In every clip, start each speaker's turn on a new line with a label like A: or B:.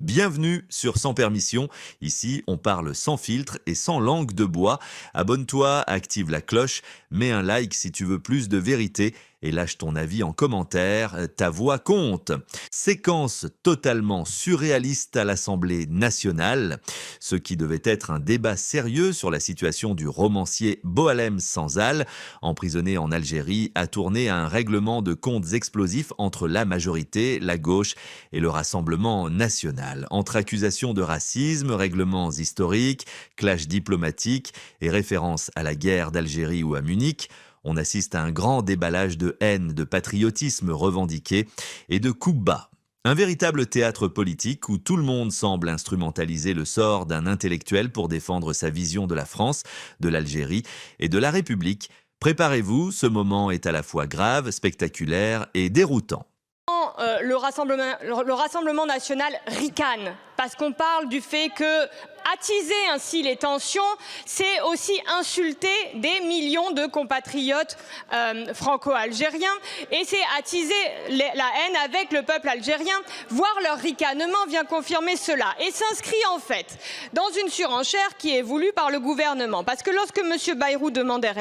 A: Bienvenue sur Sans Permission. Ici, on parle sans filtre et sans langue de bois. Abonne-toi, active la cloche, mets un like si tu veux plus de vérité et lâche ton avis en commentaire. Ta voix compte. Séquence totalement surréaliste à l'Assemblée nationale. Ce qui devait être un débat sérieux sur la situation du romancier Boualem Sansal, emprisonné en Algérie, a tourné à un règlement de comptes explosif entre la majorité, la gauche et le Rassemblement national. Entre accusations de racisme, règlements historiques, clashs diplomatiques et références à la guerre d'Algérie ou à Munich, on assiste à un grand déballage de haine, de patriotisme revendiqué et de coups bas. Un véritable théâtre politique où tout le monde semble instrumentaliser le sort d'un intellectuel pour défendre sa vision de la France, de l'Algérie et de la République. Préparez-vous, ce moment est à la fois grave, spectaculaire et déroutant.
B: Le Rassemblement national ricane parce qu'on parle du fait que attiser ainsi les tensions, c'est aussi insulter des millions de compatriotes franco-algériens et c'est attiser la haine avec le peuple algérien. Voir leur ricanement vient confirmer cela et s'inscrit en fait dans une surenchère qui est voulue par le gouvernement. Parce que lorsque M. Bayrou demandait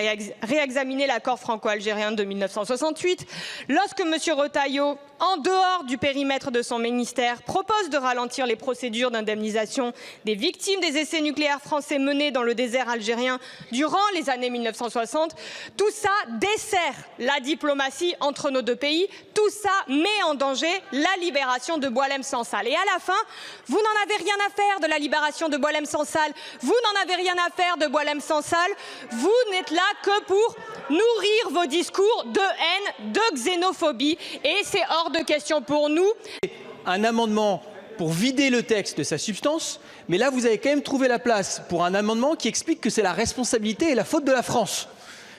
B: réexaminer l'accord franco-algérien de 1968, lorsque M. Retailleau, en dehors du périmètre de son ministère, propose de ralentir les procédures d'indemnisation des victimes des essais nucléaires français menés dans le désert algérien durant les années 1960. Tout ça dessert la diplomatie entre nos deux pays. Tout ça met en danger la libération de Boualem Sansal. Et à la fin, vous n'en avez rien à faire de la libération de Boualem Sansal. Vous n'en avez rien à faire de Boualem Sansal. Vous n'êtes là que pour nourrir vos discours de haine, de xénophobie. Et c'est hors de question pour nous.
C: Un amendement pour vider le texte de sa substance, mais là vous avez quand même trouvé la place pour un amendement qui explique que c'est la responsabilité et la faute de la France.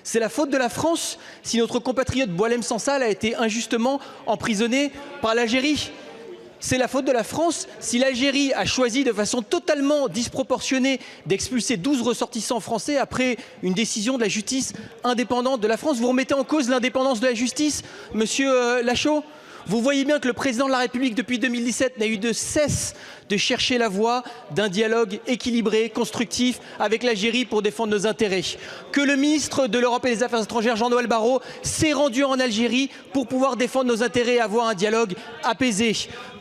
C: C'est la faute de la France si notre compatriote Boualem Sansal a été injustement emprisonné par l'Algérie. C'est la faute de la France si l'Algérie a choisi de façon totalement disproportionnée d'expulser 12 ressortissants français après une décision de la justice indépendante de la France. Vous remettez en cause l'indépendance de la justice, monsieur Lachaud ? Vous voyez bien que le président de la République, depuis 2017, n'a eu de cesse de chercher la voie d'un dialogue équilibré, constructif avec l'Algérie pour défendre nos intérêts. Que le ministre de l'Europe et des Affaires étrangères, Jean-Noël Barrot, s'est rendu en Algérie pour pouvoir défendre nos intérêts et avoir un dialogue apaisé.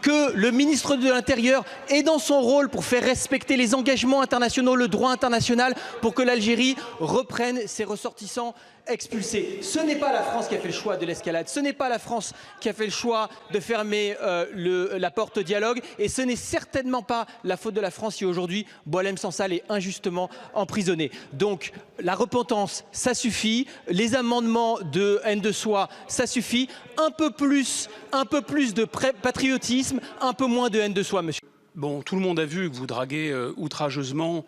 C: Que le ministre de l'Intérieur est dans son rôle pour faire respecter les engagements internationaux, le droit international, pour que l'Algérie reprenne ses ressortissants expulsés. Ce n'est pas la France qui a fait le choix de l'escalade, ce n'est pas la France qui a fait le choix de fermer la porte au dialogue et ce n'est certainement pas la faute de la France si aujourd'hui Boualem Sansal est injustement emprisonné. Donc la repentance, ça suffit, les amendements de haine de soi, ça suffit, un peu plus de patriotisme, un peu moins de haine de soi, monsieur.
D: Bon, tout le monde a vu que vous draguez outrageusement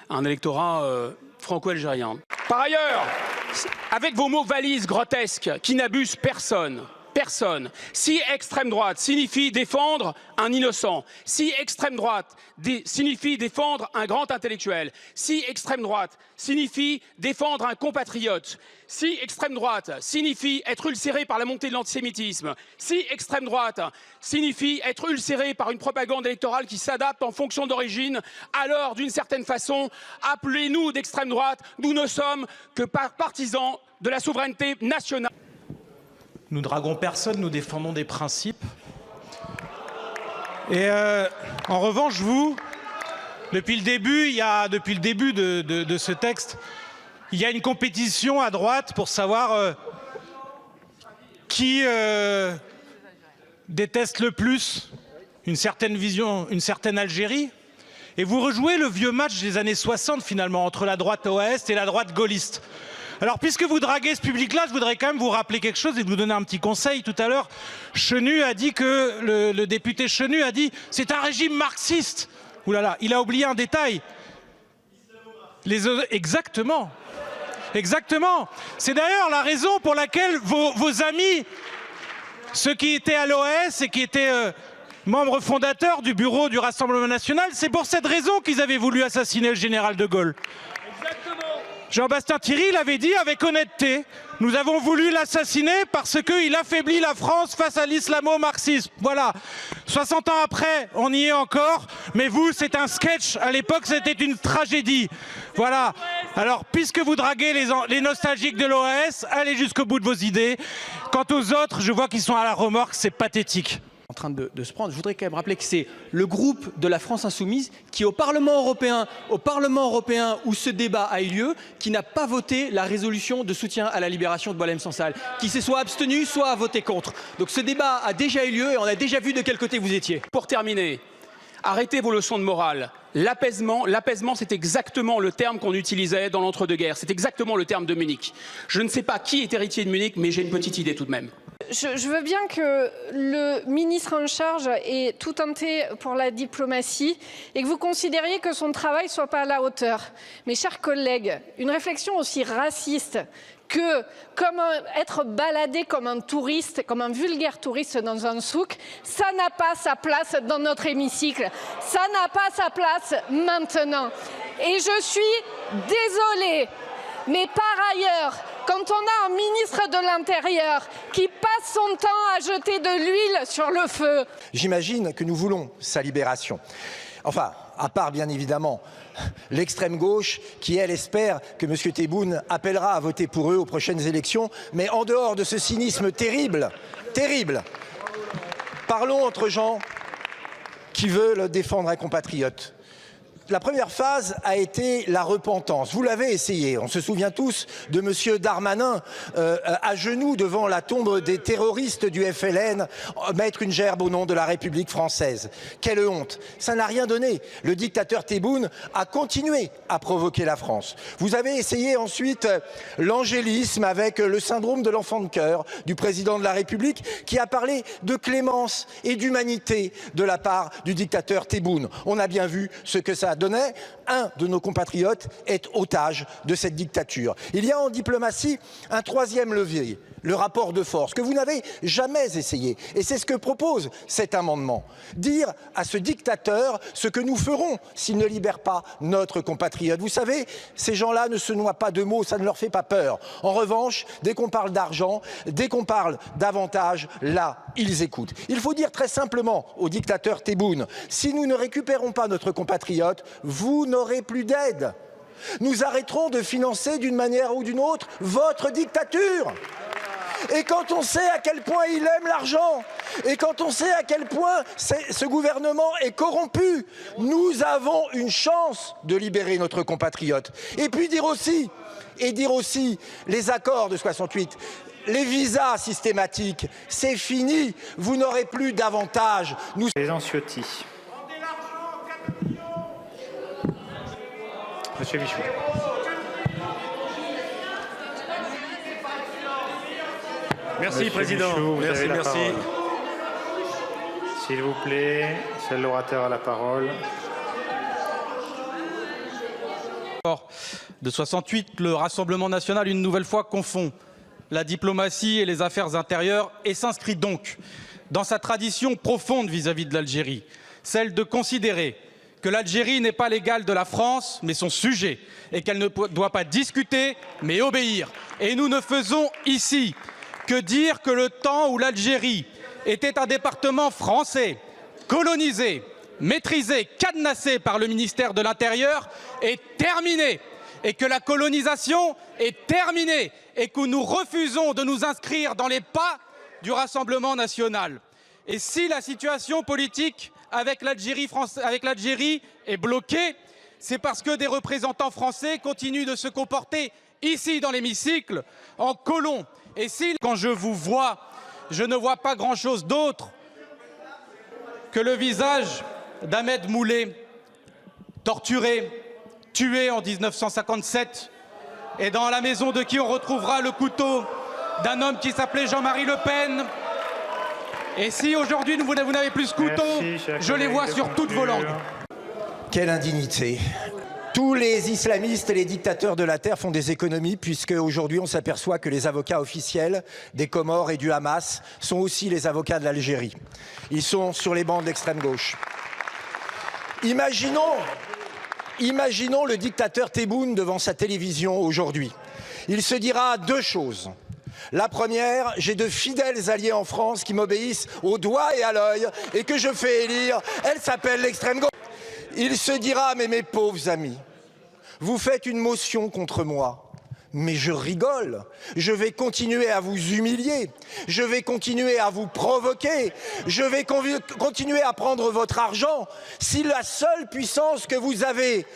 D: un électorat franco-algérien. Par ailleurs, avec vos mots valises grotesques qui n'abusent personne, si extrême droite signifie défendre un innocent, si extrême droite signifie défendre un grand intellectuel, si extrême droite signifie défendre un compatriote, si extrême droite signifie être ulcéré par la montée de l'antisémitisme, si extrême droite signifie être ulcéré par une propagande électorale qui s'adapte en fonction d'origine, alors d'une certaine façon, appelez-nous d'extrême droite, nous ne sommes que partisans de la souveraineté nationale.
E: Nous draguons personne, nous défendons des principes. Et en revanche, vous, depuis le début de ce texte, il y a une compétition à droite pour savoir qui déteste le plus une certaine vision, une certaine Algérie. Et vous rejouez le vieux match des années 60 finalement, entre la droite OAS et la droite gaulliste. Alors, puisque vous draguez ce public-là, je voudrais quand même vous rappeler quelque chose et vous donner un petit conseil. Tout à l'heure, Chenu a dit que, le député Chenu a dit « c'est un régime marxiste ». Ouh là là, il a oublié un détail. Exactement. Exactement. C'est d'ailleurs la raison pour laquelle vos amis, ceux qui étaient à l'OAS et qui étaient membres fondateurs du bureau du Rassemblement national, c'est pour cette raison qu'ils avaient voulu assassiner le général de Gaulle. Jean-Bastien Thierry l'avait dit avec honnêteté. Nous avons voulu l'assassiner parce qu'il affaiblit la France face à l'islamo-marxisme. Voilà. 60 ans après, on y est encore. Mais vous, c'est un sketch. À l'époque, c'était une tragédie. Voilà. Alors, puisque vous draguez les nostalgiques de l'OAS, allez jusqu'au bout de vos idées. Quant aux autres, je vois qu'ils sont à la remorque. C'est pathétique.
C: En train de se prendre. Je voudrais quand même rappeler que c'est le groupe de la France Insoumise qui, au Parlement européen où ce débat a eu lieu, qui n'a pas voté la résolution de soutien à la libération de Boualem Sansal, qui s'est soit abstenu, soit a voté contre. Donc ce débat a déjà eu lieu et on a déjà vu de quel côté vous étiez.
D: Pour terminer, arrêtez vos leçons de morale. L'apaisement, c'est exactement le terme qu'on utilisait dans l'entre-deux-guerres. C'est exactement le terme de Munich. Je ne sais pas qui est héritier de Munich, mais j'ai une petite idée tout de même.
F: Je veux bien que le ministre en charge ait tout tenté pour la diplomatie et que vous considériez que son travail ne soit pas à la hauteur. Mes chers collègues, une réflexion aussi raciste que être baladé comme un touriste, comme un vulgaire touriste dans un souk, ça n'a pas sa place dans notre hémicycle. Ça n'a pas sa place maintenant. Et je suis désolée, mais par ailleurs, quand on a un ministre de l'Intérieur qui passe son temps à jeter de l'huile sur le feu.
G: J'imagine que nous voulons sa libération. Enfin, à part bien évidemment l'extrême gauche qui, elle, espère que M. Tebboune appellera à voter pour eux aux prochaines élections. Mais en dehors de ce cynisme terrible, parlons entre gens qui veulent défendre un compatriote. La première phase a été la repentance. Vous l'avez essayé. On se souvient tous de M. Darmanin à genoux devant la tombe des terroristes du FLN, mettre une gerbe au nom de la République française. Quelle honte! Ça n'a rien donné. Le dictateur Tebboune a continué à provoquer la France. Vous avez essayé ensuite l'angélisme avec le syndrome de l'enfant de cœur du président de la République qui a parlé de clémence et d'humanité de la part du dictateur Tebboune. On a bien vu ce que ça donnait. Un de nos compatriotes est otage de cette dictature. Il y a en diplomatie un troisième levier, le rapport de force, que vous n'avez jamais essayé. Et c'est ce que propose cet amendement. Dire à ce dictateur ce que nous ferons s'il ne libère pas notre compatriote. Vous savez, ces gens-là ne se noient pas de mots, ça ne leur fait pas peur. En revanche, dès qu'on parle d'argent, dès qu'on parle d'avantages, là, ils écoutent. Il faut dire très simplement au dictateur Tebboune, si nous ne récupérons pas notre compatriote, vous n'aurez plus d'aide. Nous arrêterons de financer d'une manière ou d'une autre votre dictature. Et quand on sait à quel point il aime l'argent, et quand on sait à quel point ce gouvernement est corrompu, nous avons une chance de libérer notre compatriote. Et puis dire aussi les accords de 68, les visas systématiques, c'est fini, vous n'aurez plus d'avantages.
H: Président Ciotti. Monsieur Michou.
I: Merci,
H: Monsieur
I: Président.
H: Michou,
I: Merci.
H: S'il vous plaît, seul l'orateur a la parole.
J: De 68, le Rassemblement national, une nouvelle fois, confond la diplomatie et les affaires intérieures et s'inscrit donc dans sa tradition profonde vis-à-vis de l'Algérie, celle de considérer que l'Algérie n'est pas l'égale de la France, mais son sujet, et qu'elle ne doit pas discuter, mais obéir. Et nous ne faisons ici que dire que le temps où l'Algérie était un département français, colonisé, maîtrisé, cadenassé par le ministère de l'Intérieur est terminé, et que la colonisation est terminée, et que nous refusons de nous inscrire dans les pas du Rassemblement national. Et si la situation politique avec l'Algérie est bloquée, c'est parce que des représentants français continuent de se comporter ici dans l'hémicycle en colons. Et si, quand je vous vois, je ne vois pas grand-chose d'autre que le visage d'Ahmed Moulay, torturé, tué en 1957, et dans la maison de qui on retrouvera le couteau d'un homme qui s'appelait Jean-Marie Le Pen. Et si aujourd'hui vous n'avez plus ce couteau, je les vois sur toutes vos langues.
G: Quelle indignité! Tous les islamistes et les dictateurs de la terre font des économies puisque aujourd'hui on s'aperçoit que les avocats officiels des Comores et du Hamas sont aussi les avocats de l'Algérie. Ils sont sur les bancs de l'extrême gauche. Imaginons Imaginons le dictateur Tebboune devant sa télévision aujourd'hui. Il se dira deux choses. La première, j'ai de fidèles alliés en France qui m'obéissent au doigt et à l'œil et que je fais élire. Elle s'appelle l'extrême gauche. Il se dira, mais mes pauvres amis, vous faites une motion contre moi. Mais je rigole, je vais continuer à vous humilier, je vais continuer à vous provoquer, je vais continuer à prendre votre argent. Si la seule puissance que vous avez,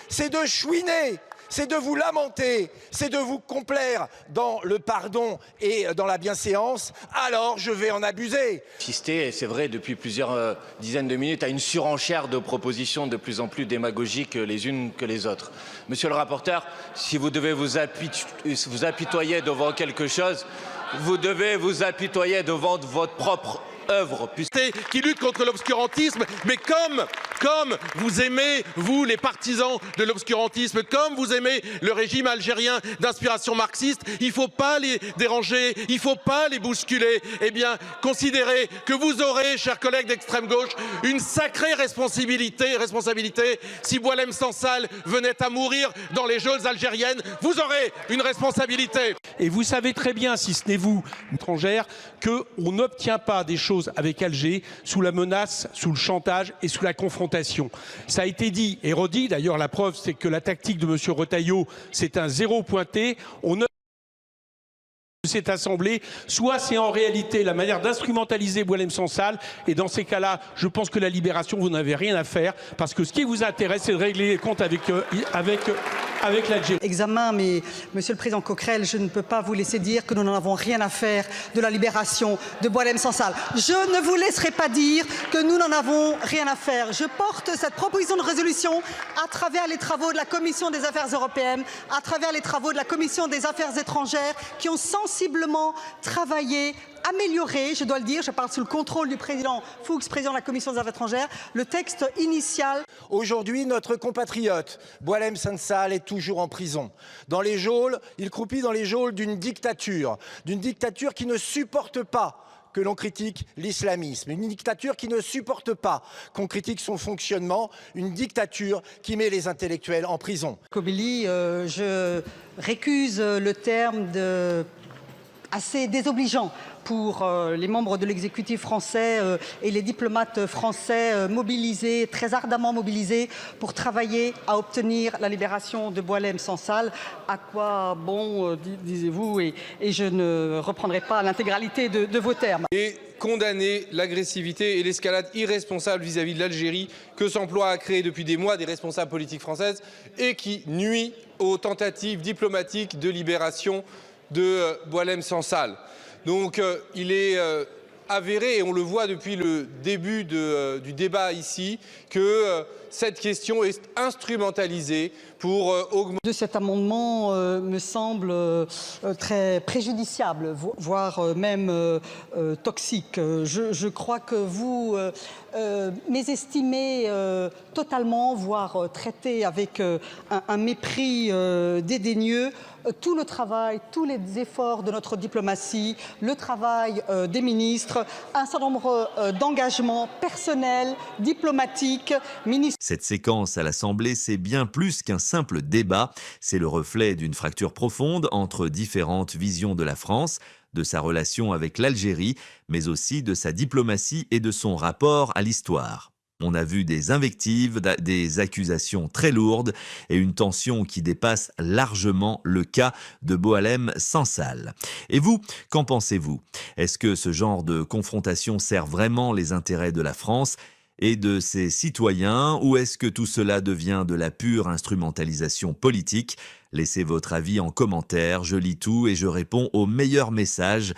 G: c'est de chouiner, c'est de vous lamenter, c'est de vous complaire dans le pardon et dans la bienséance, alors je vais en abuser.
K: Assisté, c'est vrai, depuis plusieurs dizaines de minutes à une surenchère de propositions de plus en plus démagogiques les unes que les autres. Monsieur le rapporteur, si vous devez vous apitoyer devant quelque chose, vous devez vous apitoyer devant votre propre œuvre.
L: Qui lutte contre l'obscurantisme, mais comme vous aimez, vous les partisans de l'obscurantisme, comme vous aimez le régime algérien d'inspiration marxiste, il ne faut pas les déranger, il ne faut pas les bousculer. Eh bien, considérez que vous aurez, chers collègues d'extrême gauche, une sacrée responsabilité si Boualem Sansal venait à mourir dans les geôles algériennes, vous aurez une responsabilité.
M: Et vous savez très bien, si ce n'est vous, étrangère, qu'on n'obtient pas des choses avec Alger sous la menace, sous le chantage et sous la confrontation. Ça a été dit et redit, d'ailleurs la preuve c'est que la tactique de M. Retailleau c'est un zéro pointé. On ne cette assemblée, soit c'est en réalité la manière d'instrumentaliser Boualem Sansal, et dans ces cas-là, je pense que la libération, vous n'avez rien à faire, parce que ce qui vous intéresse, c'est de régler les comptes avec l'Algérie.
N: Examen, mais Monsieur le Président Coquerel, je ne peux pas vous laisser dire que nous n'en avons rien à faire de la libération de Boualem Sansal. Je ne vous laisserai pas dire que nous n'en avons rien à faire. Je porte cette proposition de résolution à travers les travaux de la Commission des Affaires européennes, à travers les travaux de la Commission des Affaires étrangères, qui ont sensiblement travaillé, amélioré, je dois le dire, je parle sous le contrôle du président Fuchs, président de la Commission des Affaires étrangères, le texte initial.
G: Aujourd'hui, notre compatriote Boualem Sansal est toujours en prison. Dans les geôles, il croupit dans les geôles d'une dictature qui ne supporte pas que l'on critique l'islamisme, une dictature qui ne supporte pas qu'on critique son fonctionnement, une dictature qui met les intellectuels en prison.
N: Kobeli, je récuse le terme de assez désobligeant pour les membres de l'exécutif français et les diplomates français mobilisés, très ardemment mobilisés, pour travailler à obtenir la libération de Boualem Sansal. À quoi bon, disiez-vous, et je ne reprendrai pas l'intégralité de vos termes.
O: Et condamner l'agressivité et l'escalade irresponsable vis-à-vis de l'Algérie que s'emploient à créer depuis des mois des responsables politiques françaises et qui nuit aux tentatives diplomatiques de libération de Boualem Sansal. Donc il est avéré, et on le voit depuis le début du débat ici, que cette question est instrumentalisée pour augmenter.
N: De cet amendement me semble très préjudiciable, voire même toxique. Je crois que vous mésestimez totalement, voire traitez avec un mépris dédaigneux tout le travail, tous les efforts de notre diplomatie, le travail des ministres, un certain nombre d'engagements personnels, diplomatiques, ministres.
A: Cette séquence à l'Assemblée, c'est bien plus qu'un simple débat. C'est le reflet d'une fracture profonde entre différentes visions de la France, de sa relation avec l'Algérie, mais aussi de sa diplomatie et de son rapport à l'histoire. On a vu des invectives, des accusations très lourdes et une tension qui dépasse largement le cas de Boualem Sansal. Et vous, qu'en pensez-vous? Est-ce que ce genre de confrontation sert vraiment les intérêts de la France et de ses citoyens, ou est-ce que tout cela devient de la pure instrumentalisation politique? Laissez votre avis en commentaire, je lis tout et je réponds au meilleur message.